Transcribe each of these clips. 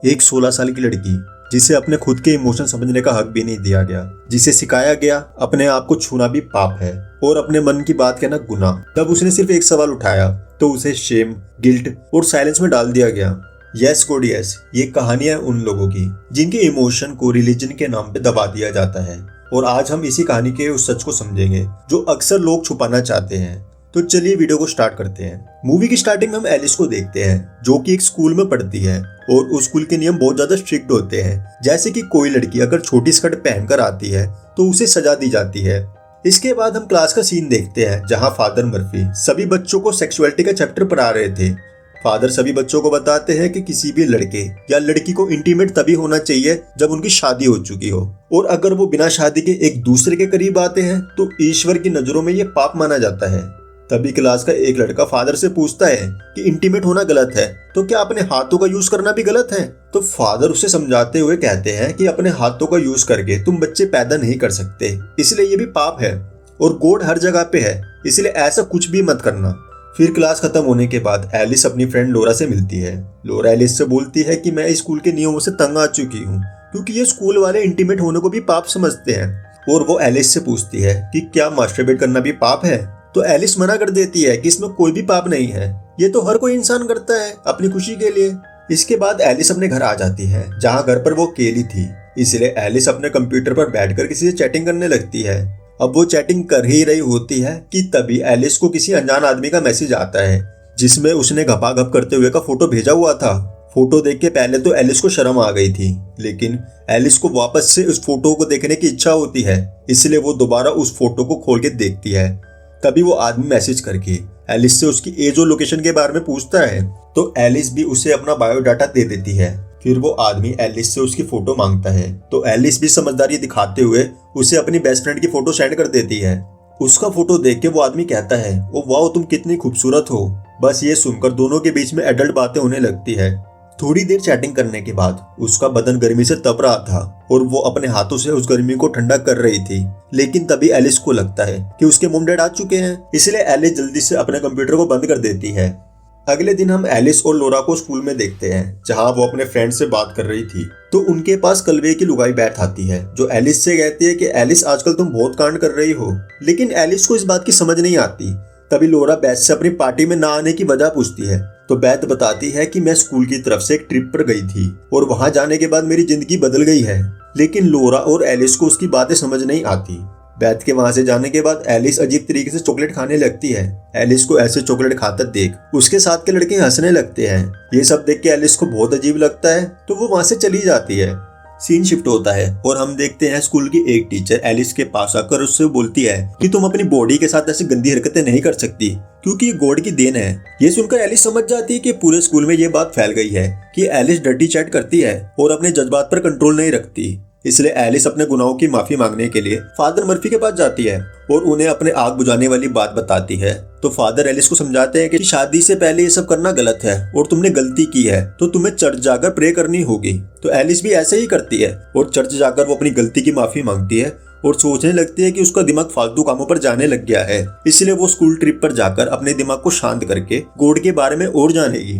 एक 16 साल की लड़की जिसे अपने खुद के इमोशन समझने का हक भी नहीं दिया गया, जिसे सिखाया गया अपने आप को छूना भी पाप है और अपने मन की बात कहना गुनाह। तब उसने सिर्फ एक सवाल उठाया तो उसे शेम, गिल्ट और साइलेंस में डाल दिया गया। यस गॉड यस, ये कहानियां उन लोगों की जिनके इमोशन को रिलीजन के नाम पे दबा दिया जाता है। और आज हम इसी कहानी के उस सच को समझेंगे जो अक्सर लोग छुपाना चाहते हैं। तो चलिए वीडियो को स्टार्ट करते हैं। मूवी की स्टार्टिंग में हम एलिस को देखते हैं जो कि एक स्कूल में पढ़ती है और उस स्कूल के नियम बहुत ज्यादा स्ट्रिक्ट होते हैं। जैसे कि कोई लड़की अगर छोटी स्कर्ट पहनकर आती है तो उसे सजा दी जाती है। इसके बाद हम क्लास का सीन देखते हैं जहां फादर मर्फी सभी बच्चों को सेक्सुअलिटी का चैप्टर पढ़ा रहे थे। फादर सभी बच्चों को बताते हैं कि किसी भी लड़के या लड़की को इंटीमेट तभी होना चाहिए जब उनकी शादी हो चुकी हो, और अगर वो बिना शादी के एक दूसरे के करीब आते हैं तो ईश्वर की नजरों में ये पाप माना जाता है। तभी क्लास का एक लड़का फादर से पूछता है कि इंटीमेट होना गलत है तो क्या अपने हाथों का यूज करना भी गलत है। तो फादर उसे समझाते हुए कहते हैं कि अपने हाथों का यूज करके तुम बच्चे पैदा नहीं कर सकते, इसलिए ये भी पाप है और गॉड हर जगह पे है, इसलिए ऐसा कुछ भी मत करना। फिर क्लास खत्म होने के बाद एलिस अपनी फ्रेंड लोरा से मिलती है। लोरा एलिस से बोलती है कि मैं इस स्कूल के नियमों से तंग आ चुकी हूँ क्योंकि ये स्कूल वाले इंटीमेट होने को भी पाप समझते हैं। और वो एलिस से पूछती है कि क्या मास्टरबेट करना भी पाप है। तो एलिस मना कर देती है कि इसमें कोई भी पाप नहीं है, ये तो हर कोई इंसान करता है अपनी खुशी के लिए। इसके बाद एलिस अपने घर आ जाती है जहाँ घर पर वो अकेली थी, इसलिए एलिस अपने कंप्यूटर पर बैठकर किसी से चैटिंग करने लगती है। अब वो चैटिंग कर ही रही होती है कि तभी एलिस को किसी अनजान आदमी का मैसेज आता है जिसमें उसने घपाघप करते हुए का फोटो भेजा हुआ था। फोटो देख के पहले तो एलिस को शर्म आ गई थी, लेकिन एलिस को वापस से उस फोटो को देखने की इच्छा होती है, इसलिए वो दोबारा उस फोटो को खोल के देखती है। तभी वो आदमी मैसेज करके एलिस से उसकी एज और लोकेशन के बारे में पूछता है, तो एलिस भी उसे अपना बायोडाटा दे देती है। फिर वो आदमी एलिस से उसकी फोटो मांगता है, तो एलिस भी समझदारी दिखाते हुए उसे अपनी बेस्ट फ्रेंड की फोटो सेंड कर देती है। उसका फोटो देख के वो आदमी कहता है, ओ वाह तुम कितनी खूबसूरत हो। बस ये सुनकर दोनों के बीच में एडल्ट बातें होने लगती है। थोड़ी देर चैटिंग करने के बाद उसका बदन गर्मी से तप रहा था और वो अपने हाथों से उस गर्मी को ठंडा कर रही थी। लेकिन तभी एलिस को लगता है कि उसके मॉम डैड आ चुके हैं, इसलिए एलिस जल्दी से अपने कंप्यूटर को बंद कर देती है। अगले दिन हम एलिस और लोरा को स्कूल में देखते हैं जहां वो अपने फ्रेंड से बात कर रही थी। तो उनके पास कलवे की लुगाई बैठ आती है जो एलिस से कहती है कि एलिस आजकल तुम बहुत कांड कर रही हो, लेकिन एलिस को इस बात की समझ नहीं आती। तभी लोरा बैथ से अपनी पार्टी में ना आने की वजह पूछती है, तो बैथ बताती है कि मैं स्कूल की तरफ से एक ट्रिप पर गई थी और वहां जाने के बाद मेरी जिंदगी बदल गई है। लेकिन लोरा और एलिस को उसकी बातें समझ नहीं आती। बैथ के वहां से जाने के बाद एलिस अजीब तरीके से चॉकलेट खाने लगती है। एलिस को ऐसे चॉकलेट खाता देख उसके साथ के लड़के हंसने लगते हैं। ये सब देख के एलिस को बहुत अजीब लगता है, तो वो वहां से चली जाती है। सीन शिफ्ट होता है और हम देखते हैं स्कूल की एक टीचर एलिस के पास आकर उससे बोलती है कि तुम अपनी बॉडी के साथ ऐसी गंदी हरकतें नहीं कर सकती क्योंकि ये गॉड की देन है। ये सुनकर एलिस समझ जाती है कि पूरे स्कूल में ये बात फैल गई है कि एलिस डर्टी चैट करती है और अपने जज्बात पर कंट्रोल नहीं रखती। इसलिए एलिस अपने गुनाहों की माफी मांगने के लिए फादर मर्फी के पास जाती है और उन्हें अपने आग बुझाने वाली बात बताती है। तो फादर एलिस को समझाते हैं कि शादी से पहले ये सब करना गलत है और तुमने गलती की है तो तुम्हें चर्च जाकर प्रे करनी होगी। तो एलिस भी ऐसे ही करती है और चर्च जाकर वो अपनी गलती की माफी मांगती है और सोचने लगती है कि उसका दिमाग फालतू कामों पर जाने लग गया है, इसलिए वो स्कूल ट्रिप पर जाकर अपने दिमाग को शांत करके गॉड के बारे में और जानेगी।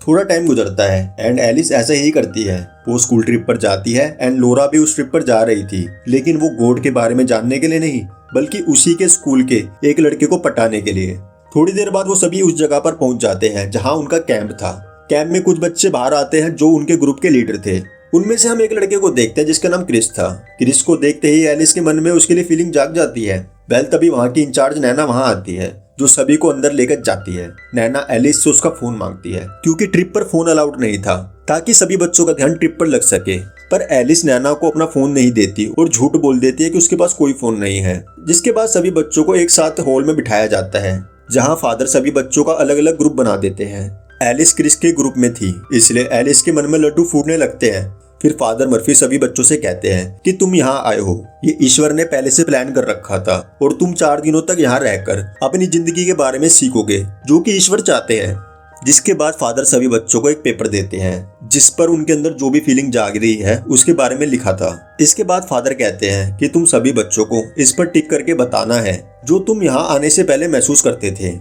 थोड़ा टाइम गुजरता है एंड एलिस ऐसे ही करती है। वो स्कूल ट्रिप पर जाती है एंड लोरा भी उस ट्रिप पर जा रही थी, लेकिन वो गॉड के बारे में जानने के लिए नहीं बल्कि उसी के स्कूल के एक लड़के को पटाने के लिए। थोड़ी देर बाद वो सभी उस जगह पर पहुंच जाते हैं जहां उनका कैंप था। कैंप में कुछ बच्चे बाहर आते हैं जो उनके ग्रुप के लीडर थे। उनमें से हम एक लड़के को देखते हैं जिसका नाम क्रिस था। क्रिस को देखते ही एलिस के मन में उसके लिए फीलिंग जाग जाती है। वेल तभी वहाँ की इंचार्ज नैना वहाँ आती है जो सभी को अंदर लेकर जाती है। नैना एलिस से उसका फोन मांगती है क्योंकि ट्रिप पर फोन अलाउड नहीं था ताकि सभी बच्चों का ध्यान ट्रिप पर लग सके। पर एलिस नैना को अपना फोन नहीं देती और झूठ बोल देती है कि उसके पास कोई फोन नहीं है। जिसके बाद सभी बच्चों को एक साथ हॉल में बिठाया जाता है जहाँ फादर सभी बच्चों का अलग अलग ग्रुप बना देते हैं। एलिस क्रिस के ग्रुप में थी, इसलिए एलिस के मन में लड्डू फूटने लगते हैं। फिर फादर मर्फी सभी बच्चों से कहते हैं कि तुम यहाँ आए हो, ये ईश्वर ने पहले से प्लान कर रखा था और तुम 4 दिनों तक यहाँ रहकर अपनी जिंदगी के बारे में सीखोगे जो कि ईश्वर चाहते हैं। जिसके बाद फादर सभी बच्चों को एक पेपर देते हैं जिस पर उनके अंदर जो भी फीलिंग जाग रही है उसके बारे में लिखा था। इसके बाद फादर कहते हैं कि तुम सभी बच्चों को इस पर टिक करके बताना है जो तुम यहाँ आने से पहले महसूस करते थे।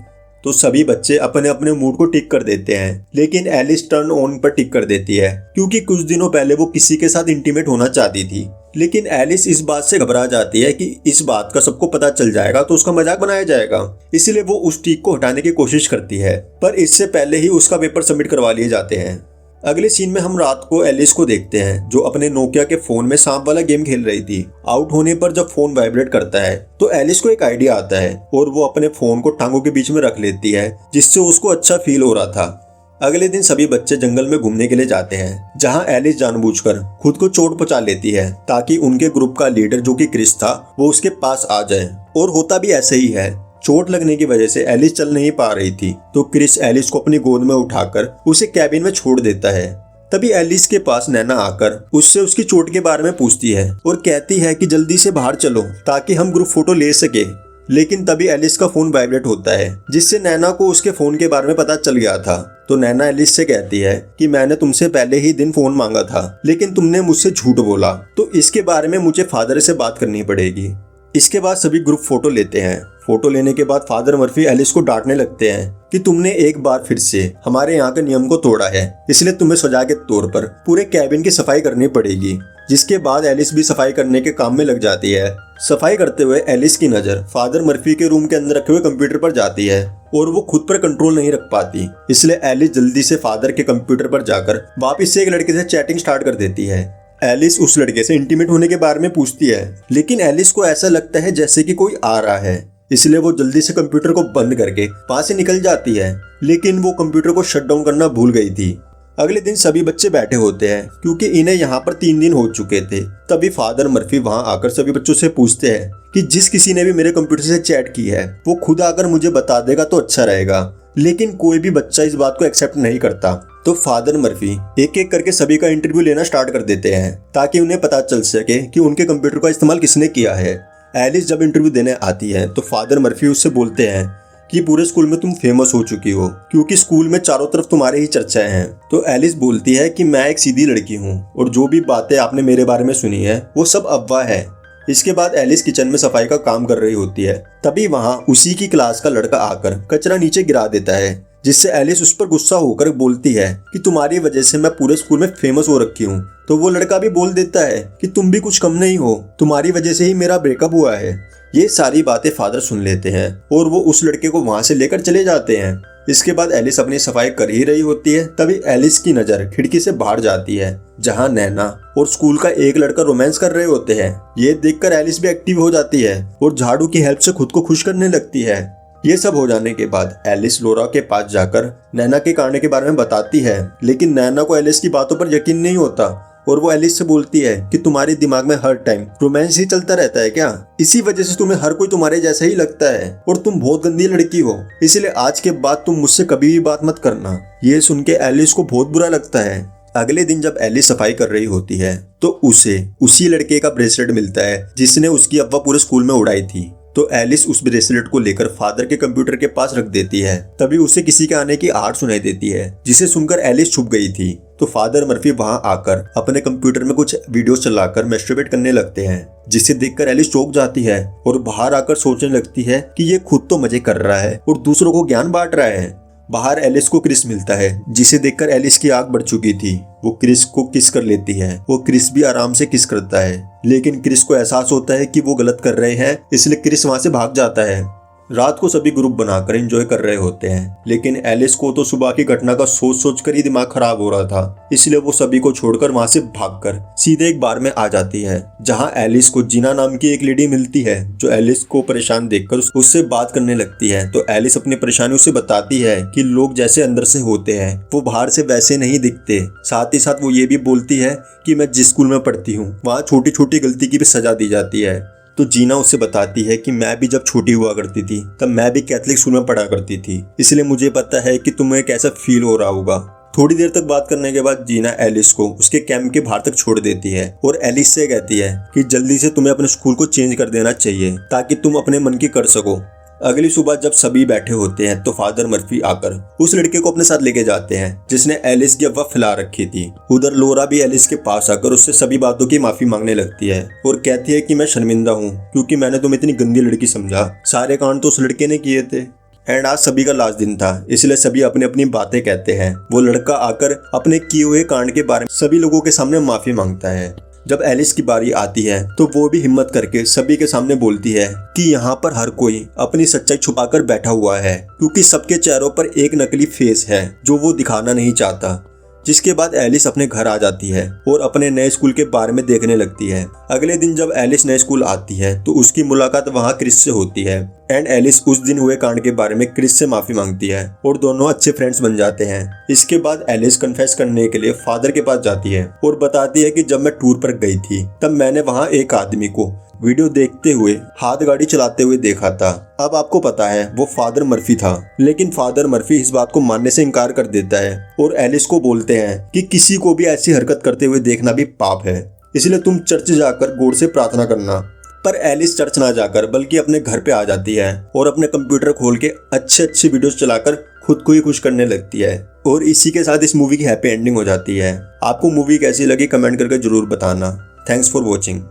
तो सभी बच्चे अपने अपने मूड को टिक कर देते हैं, लेकिन एलिस टर्न ऑन पर टिक कर देती है क्योंकि कुछ दिनों पहले वो किसी के साथ इंटीमेट होना चाहती थी। लेकिन एलिस इस बात से घबरा जाती है कि इस बात का सबको पता चल जाएगा तो उसका मजाक बनाया जाएगा, इसलिए वो उस टिक को हटाने की कोशिश करती है, पर इससे पहले ही उसका पेपर सबमिट करवा लिए जाते हैं। अगले सीन में हम रात को एलिस को देखते हैं जो अपने नोकिया के फोन में सांप वाला गेम खेल रही थी। आउट होने पर जब फोन वाइब्रेट करता है तो एलिस को एक आइडिया आता है और वो अपने फोन को टांगों के बीच में रख लेती है, जिससे उसको अच्छा फील हो रहा था। अगले दिन सभी बच्चे जंगल में घूमने के लिए जाते हैं, जहां एलिस जानबूझकर खुद को चोट पहुंचा लेती है ताकि उनके ग्रुप का लीडर जो कि क्रिस था वो उसके पास आ जाए, और होता भी ऐसे ही है। चोट लगने की वजह से एलिस चल नहीं पा रही थी, तो क्रिस एलिस को अपनी गोद में उठाकर उसे कैबिन में छोड़ देता है। तभी एलिस के पास नैना आकर उससे उसकी चोट के बारे में पूछती है और कहती है कि जल्दी से बाहर चलो ताकि हम ग्रुप फोटो ले सके। लेकिन तभी एलिस का फोन वाइब्रेट होता है, जिससे नैना को उसके फोन के बारे में पता चल गया था। तो नैना एलिस से कहती है कि मैंने तुमसे पहले ही दिन फोन मांगा था, लेकिन तुमने मुझसे झूठ बोला, तो इसके बारे में मुझे फादर से बात करनी पड़ेगी। इसके बाद सभी ग्रुप फोटो लेते हैं। फोटो लेने के बाद फादर मर्फी एलिस को डांटने लगते हैं कि तुमने एक बार फिर से हमारे यहाँ के नियम को तोड़ा है, इसलिए तुम्हें सजा के तौर पर पूरे कैबिन की सफाई करनी पड़ेगी। जिसके बाद एलिस भी सफाई करने के काम में लग जाती है। सफाई करते हुए एलिस की नजर फादर मर्फी के रूम के अंदर रखे हुए कंप्यूटर पर जाती है और वो खुद पर कंट्रोल नहीं रख पाती, इसलिए एलिस जल्दी से फादर के कंप्यूटर पर जाकर वापस से एक लड़के से चैटिंग स्टार्ट कर देती है। एलिस उस लड़के से इंटीमेट होने के बारे में पूछती है, लेकिन एलिस को ऐसा लगता है जैसे कि कोई आ रहा है, इसलिए वो जल्दी से कंप्यूटर को बंद करके वहां से निकल जाती है। लेकिन वो कंप्यूटर को शट डाउन करना भूल गई थी। अगले दिन सभी बच्चे बैठे होते हैं क्योंकि इन्हें यहाँ पर 3 दिन हो चुके थे। तभी फादर मर्फी वहाँ आकर सभी बच्चों से पूछते हैं कि जिस किसी ने भी मेरे कंप्यूटर से चैट की है वो खुद आकर मुझे बता देगा तो अच्छा रहेगा। लेकिन कोई भी बच्चा इस बात को एक्सेप्ट नहीं करता, तो फादर मर्फी एक एक करके सभी का इंटरव्यू लेना स्टार्ट कर देते हैं ताकि उन्हें पता चल सके कि उनके कंप्यूटर का इस्तेमाल किसने किया है। एलिस जब इंटरव्यू देने आती है तो फादर मर्फी उससे बोलते हैं कि पूरे स्कूल में तुम फेमस हो चुकी हो क्योंकि स्कूल में चारों तरफ तुम्हारे ही चर्चाएं हैं। तो एलिस बोलती है कि मैं एक सीधी लड़की हूँ और जो भी बातें आपने मेरे बारे में सुनी है वो सब अफवाह है। इसके बाद एलिस किचन में सफाई का काम कर रही होती है। तभी वहाँ उसी की क्लास का लड़का आकर कचरा नीचे गिरा देता है, जिससे एलिस उस पर गुस्सा होकर बोलती है कि तुम्हारी वजह से मैं पूरे स्कूल में फेमस हो रखी हूँ। तो वो लड़का भी बोल देता है कि तुम भी कुछ कम नहीं हो, तुम्हारी वजह से ही मेरा ब्रेकअप हुआ है। ये सारी बातें फादर सुन लेते हैं और वो उस लड़के को वहां से लेकर चले जाते हैं। इसके बाद एलिस अपनी सफाई कर ही रही होती है, तभी एलिस की नजर खिड़की से बाहर जाती है जहां नैना और स्कूल का एक लड़का रोमांस कर रहे होते हैं। ये देखकर एलिस भी एक्टिव हो जाती है और झाड़ू की हेल्प से खुद को खुश करने लगती है। ये सब हो जाने के बाद एलिस लोरा के पास जाकर नैना के कांड के बारे में बताती है, लेकिन नैना को एलिस की बातों पर यकीन नहीं होता और वो एलिस से बोलती है कि तुम्हारे दिमाग में हर टाइम रोमांस ही चलता रहता है क्या? इसी वजह से तुम्हें हर कोई तुम्हारे जैसा ही लगता है और तुम बहुत गंदी लड़की हो, इसलिए आज के बाद तुम मुझसे कभी भी बात मत करना। ये सुन के एलिस को बहुत बुरा लगता है। अगले दिन जब एलिस सफाई कर रही होती है तो उसे उसी लड़के का ब्रेसलेट मिलता है जिसने उसकी अफवाह पूरे स्कूल में उड़ाई थी। तो एलिस उस ब्रेसलेट को लेकर फादर के कंप्यूटर के पास रख देती है। तभी उसे किसी के आने की आहट सुनाई देती है, जिसे सुनकर एलिस छुप गई थी। तो फादर मर्फी वहां आकर अपने कंप्यूटर में कुछ वीडियोस चलाकर मैस्टरबेट करने लगते हैं, जिसे देखकर एलिस चौंक जाती है और बाहर आकर सोचने लगती है कि ये खुद तो मजे कर रहा है और दूसरों को ज्ञान बांट रहा है। बाहर एलिस को क्रिस मिलता है, जिसे देखकर एलिस की आंख बढ़ चुकी थी। वो क्रिस को किस कर लेती है। वो क्रिस भी आराम से किस करता है, लेकिन क्रिस को एहसास होता है कि वो गलत कर रहे हैं, इसलिए क्रिस वहां से भाग जाता है। रात को सभी ग्रुप बनाकर एंजॉय कर रहे होते हैं, लेकिन एलिस को तो सुबह की घटना का सोच सोच कर ही दिमाग खराब हो रहा था, इसलिए वो सभी को छोड़कर वहां से भागकर सीधे एक बार में आ जाती है, जहां एलिस को जीना नाम की एक लेडी मिलती है जो एलिस को परेशान देखकर उससे बात करने लगती है। तो एलिस अपनी परेशानी उसे बताती है कि लोग जैसे अंदर से होते हैं वो बाहर से वैसे नहीं दिखते। साथ ही साथ वो ये भी बोलती है कि मैं जिस स्कूल में पढ़ती हूँ वहाँ छोटी छोटी गलती की भी सजा दी जाती है। तो जीना उसे बताती है कि मैं भी जब छोटी हुआ करती थी तब मैं भी कैथलिक स्कूल में पढ़ा करती थी, इसलिए मुझे पता है कि तुम्हें कैसा फील हो रहा होगा। थोड़ी देर तक बात करने के बाद जीना एलिस को उसके कैंप के बाहर तक छोड़ देती है और एलिस से कहती है कि जल्दी से तुम्हें अपने स्कूल को चेंज कर देना चाहिए ताकि तुम अपने मन की कर सको। अगली सुबह जब सभी बैठे होते हैं तो फादर मर्फी आकर उस लड़के को अपने साथ लेके जाते हैं जिसने एलिस की अफवाह फैला रखी थी। उधर लोरा भी एलिस के पास आकर उससे सभी बातों की माफी मांगने लगती है और कहती है कि मैं शर्मिंदा हूँ क्योंकि मैंने तुम्हें इतनी गंदी लड़की समझा, सारे कांड तो उस लड़के ने किए थे। एंड आज सभी का लास्ट दिन था, इसलिए सभी अपनी अपनी बातें कहते हैं। वो लड़का आकर अपने किए हुए कांड के बारे में सभी लोगों के सामने माफी मांगता है। जब एलिस की बारी आती है तो वो भी हिम्मत करके सभी के सामने बोलती है कि यहाँ पर हर कोई अपनी सच्चाई छुपाकर बैठा हुआ है, क्योंकि सबके चेहरों पर एक नकली फेस है जो वो दिखाना नहीं चाहता। जिसके बाद एलिस अपने घर आ जाती है और अपने नए स्कूल के बारे में देखने लगती है। अगले दिन जब एलिस नए स्कूल आती है तो उसकी मुलाकात वहाँ क्रिस से होती है एंड एलिस उस दिन हुए कांड के बारे में क्रिस से माफी मांगती है और दोनों अच्छे फ्रेंड्स बन जाते हैं। इसके बाद एलिस कन्फेस करने के लिए फादर के पास जाती है और बताती है कि जब मैं टूर पर गई थी तब मैंने वहाँ एक आदमी को वीडियो देखते हुए हाथ गाड़ी चलाते हुए देखा था। अब आपको पता है वो फादर मर्फी था, लेकिन फादर मर्फी इस बात को मानने से इनकार कर देता है और एलिस को बोलते हैं कि किसी को भी ऐसी हरकत करते हुए देखना भी पाप है, इसलिए तुम चर्च जाकर गॉड से प्रार्थना करना। पर एलिस चर्च ना जाकर बल्कि अपने घर पे आ जाती है और अपने कंप्यूटर खोल के अच्छे वीडियोस चलाकर खुद को ही खुश करने लगती है। और इसी के साथ इस मूवी की हैप्पी एंडिंग हो जाती है। आपको मूवी कैसी लगी कमेंट करके जरूर बताना। Thanks for watching.